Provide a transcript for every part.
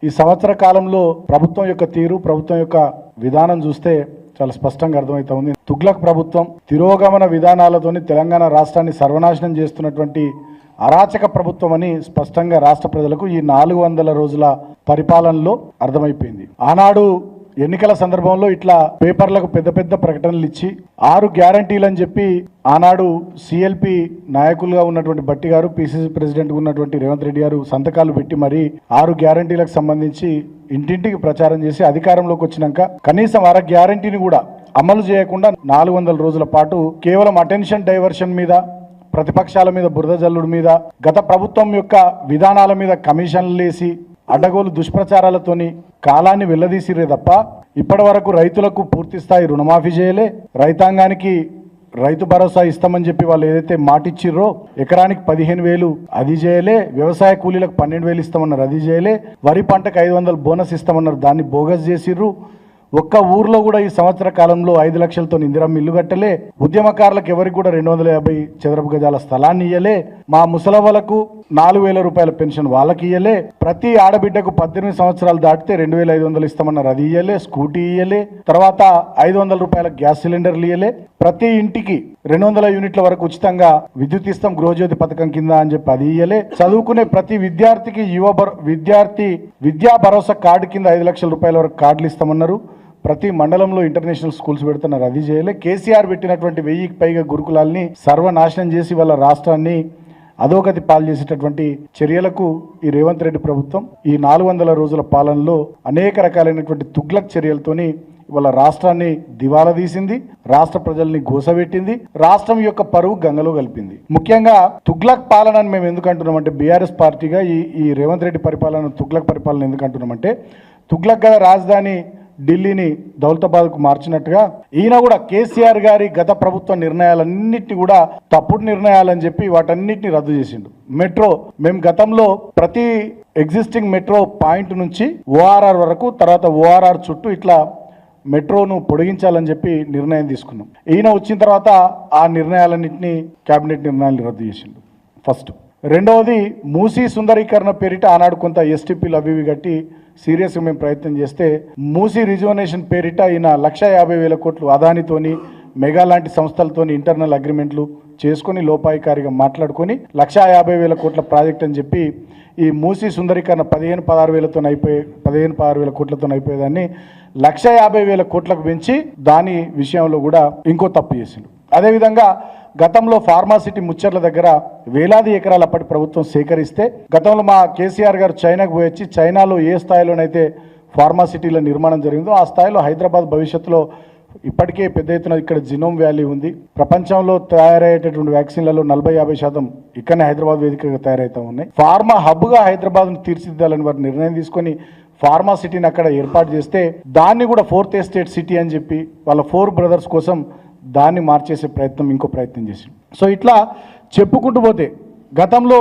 ఈ సంవత్సర కాలంలో ప్రభుత్వం యొక్క తీరు, ప్రభుత్వం యొక్క విధానం చూస్తే చాలా స్పష్టంగా అర్థమవుతా ఉంది. తుగ్లక్ ప్రభుత్వం తిరోగమన విధానాలతోని తెలంగాణ రాష్ట్రాన్ని సర్వనాశనం చేస్తున్నటువంటి అరాచక ప్రభుత్వం అని స్పష్టంగా రాష్ట్ర ప్రజలకు ఈ 400 రోజుల పరిపాలనలో అర్థమైపోయింది. ఆనాడు ఎన్నికల సందర్భంలో ఇట్లా పేపర్లకు పెద్ద పెద్ద ప్రకటనలు ఇచ్చి 6 గ్యారంటీలు అని చెప్పి ఆనాడు సిఎల్పి నాయకులుగా ఉన్నటువంటి బట్టి గారు, పిసిసి ప్రెసిడెంట్ ఉన్నటువంటి రేవంత్ రెడ్డి గారు సంతకాలు పెట్టి మరి 6 గ్యారంటీలకు సంబంధించి ఇంటింటికి ప్రచారం చేసి అధికారంలోకి వచ్చినాక కనీసం 1 గ్యారంటీని కూడా అమలు చేయకుండా 400 రోజుల పాటు కేవలం అటెన్షన్ డైవర్షన్ మీద, ప్రతిపక్షాల మీద బురద జల్లుడు మీద, గత ప్రభుత్వం యొక్క విధానాల మీద కమిషన్లు వేసి అడ్డగోలు దుష్ప్రచారాలతోని కాలాన్ని వెల్లదీసిరే తప్ప ఇప్పటి వరకు రైతులకు పూర్తి స్థాయి రుణమాఫీ చేయలే, రైతాంగానికి రైతు భరోసా ఇస్తామని చెప్పి వాళ్ళు ఏదైతే మాటిచ్చిర్రో ఎకరానికి 15,000 అది చేయలే, వ్యవసాయ కూలీలకు 12,000 ఇస్తామన్నారు అది చేయలే, వరి పంటకు 500 బోనస్ ఇస్తామన్నారు దాన్ని బోగస్ చేసిర్రు. ఒక్క ఊర్లో కూడా ఈ సంవత్సర కాలంలో 5 లక్షలతో ఇందిరమ్మ ఇల్లు కట్టలే, ఉద్యమకారులకు ఎవరికి కూడా 250 చదరపు గజాల స్థలాన్ని ఇయ్యలే, మా ముసలవ్వలకు 4,000 రూపాయల పెన్షన్ వాళ్ళకి ఇయ్యలే, ప్రతి ఆడబిడ్డకు 18 సంవత్సరాలు దాటితే 2,500 ఇస్తామన్నారు అది ఇయ్యలే, స్కూటీ ఇయ్యలే, తర్వాత 500 రూపాయల గ్యాస్ సిలిండర్లు ఇయ్యలే, ప్రతి ఇంటికి 200 యూనిట్ల వరకు ఉచితంగా విద్యుత్ ఇస్తాం గృహజ్యోతి పథకం కింద అని చెప్పి అది ఇయ్యలే, చదువుకునే ప్రతి విద్యార్థికి విద్యా భరోసా కార్డు కింద 5 లక్షల రూపాయల వరకు కార్డులు ఇస్తామన్నారు, ప్రతి మండలంలో ఇంటర్నేషనల్ స్కూల్స్ పెడుతున్నారు అది చేయలే, కేసీఆర్ పెట్టినటువంటి 1000కి పైగా గురుకులాల్ని సర్వనాశనం చేసి వాళ్ళ రాష్ట్రాన్ని అధోగతి పాలు చేసేటటువంటి చర్యలకు ఈ రేవంత్ రెడ్డి ప్రభుత్వం ఈ 400 రోజుల పాలనలో అనేక రకాలైనటువంటి తుగ్లక్ చర్యలతోని వాళ్ళ రాష్ట్రాన్ని దివాలా తీసింది, రాష్ట్ర ప్రజల్ని గోసబెట్టింది, రాష్ట్రం యొక్క పరువు గంగలో కలిపింది. ముఖ్యంగా తుగ్లక్ పాలనని మేము ఎందుకు అంటున్నామంటే బీఆర్ఎస్ పార్టీగా ఈ రేవంత్ రెడ్డి పరిపాలన తుగ్లక్ పరిపాలన ఎందుకు అంటున్నామంటే తుగ్లక్ గల రాజధాని ఢిల్లీని దౌలతాబాద్కు మార్చినట్టుగా ఈయన కూడా కేసీఆర్ గారి గత ప్రభుత్వ నిర్ణయాలన్నింటినీ కూడా తప్పుడు నిర్ణయాలని చెప్పి వాటన్నిటిని రద్దు చేసిండు. మెట్రో మేము గతంలో ప్రతి ఎగ్జిస్టింగ్ మెట్రో పాయింట్ నుంచి ఓఆర్ఆర్ వరకు, తర్వాత ఓఆర్ఆర్ చుట్టూ ఇట్లా మెట్రోను పొడిగించాలని చెప్పి నిర్ణయం తీసుకున్నాం. ఈయన వచ్చిన తర్వాత ఆ నిర్ణయాలన్నింటినీ కేబినెట్ నిర్ణయాలు రద్దు చేసిండు ఫస్ట్. రెండవది మూసీ సుందరీకరణ పేరిట ఆనాడు కొంత ఎస్టీపీలు అవి కట్టి సీరియస్గా మేము ప్రయత్నం చేస్తే మూసీ రిజర్వనేషన్ పేరిట ఈయన 150,000 కోట్లు అదానితోని మెగా లాంటి సంస్థలతోని ఇంటర్నల్ అగ్రిమెంట్లు చేసుకొని లోపాయికారిగా మాట్లాడుకొని 150,000 కోట్ల ప్రాజెక్ట్ అని చెప్పి ఈ మూసీ సుందరీకరణ 15,000 కోట్లతో అయిపోయేదాన్ని 150,000 కోట్లకు పెంచి దాని విషయంలో కూడా ఇంకో తప్పు చేసిండు. అదేవిధంగా గతంలో ఫార్మాసిటీ ముచ్చర్ల దగ్గర వేలాది ఎకరాలు అప్పటి ప్రభుత్వం సేకరిస్తే గతంలో మా కేసీఆర్ గారు చైనాకు పోయి వచ్చి చైనాలో ఏ స్థాయిలోనైతే ఫార్మాసిటీల నిర్మాణం జరిగిందో ఆ స్థాయిలో హైదరాబాద్ భవిష్యత్తులో ఇప్పటికే పెద్ద ఎత్తున ఇక్కడ జినోమ్ వ్యాలీ ఉంది. ప్రపంచంలో తయారయ్యేటటువంటి వ్యాక్సిన్లలో 40-50% ఇక్కడనే హైదరాబాద్ వేదికగా తయారవుతూ ఉన్నాయి. ఫార్మా హబ్గా హైదరాబాద్ను తీర్చిదిద్దాలని వారు నిర్ణయం తీసుకొని ఫార్మాసిటీని అక్కడ ఏర్పాటు చేస్తే దాన్ని కూడా 4th ఎస్టేట్ సిటీ అని చెప్పి వాళ్ళ 4 బ్రదర్స్ కోసం దాన్ని మార్చేసే ఇంకో ప్రయత్నం చేసి సో ఇట్లా చెప్పుకుంటూ పోతే గతంలో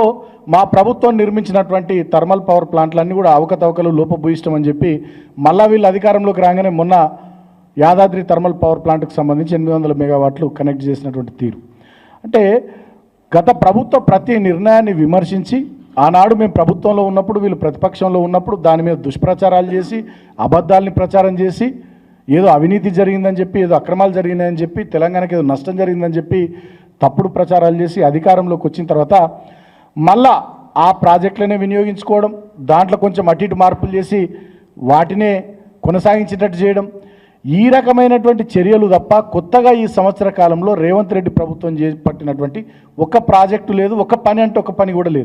మా ప్రభుత్వం నిర్మించినటువంటి థర్మల్ పవర్ ప్లాంట్లన్నీ కూడా అవకతవకలు లోపభూయిష్టం అని చెప్పి మళ్ళా వీళ్ళు అధికారంలోకి రాగానే మొన్న యాదాద్రి థర్మల్ పవర్ ప్లాంట్కి సంబంధించి 800 మెగావాట్లు కనెక్ట్ చేసినటువంటి తీరు అంటే గత ప్రభుత్వ ప్రతి నిర్ణయాన్ని విమర్శించి ఆనాడు మేము ప్రభుత్వంలో ఉన్నప్పుడు వీళ్ళు ప్రతిపక్షంలో ఉన్నప్పుడు దాని మీద దుష్ప్రచారాలు చేసి అబద్ధాలని ప్రచారం చేసి ఏదో అవినీతి జరిగిందని చెప్పి ఏదో అక్రమాలు జరిగినాయని చెప్పి తెలంగాణకి ఏదో నష్టం జరిగిందని చెప్పి తప్పుడు ప్రచారాలు చేసి అధికారంలోకి వచ్చిన తర్వాత మళ్ళా ఆ ప్రాజెక్టులనే వినియోగించుకోవడం, దాంట్లో కొంచెం అటు ఇటు మార్పులు చేసి వాటినే కొనసాగించేటట్టు చేయడం, ఈ రకమైనటువంటి చర్యలు తప్ప కొత్తగా ఈ సంవత్సర కాలంలో రేవంత్ రెడ్డి ప్రభుత్వం చేపట్టినటువంటి ఒక్క ప్రాజెక్టు లేదు, ఒక్క పని అంటే ఒక్క పని కూడా లేదు.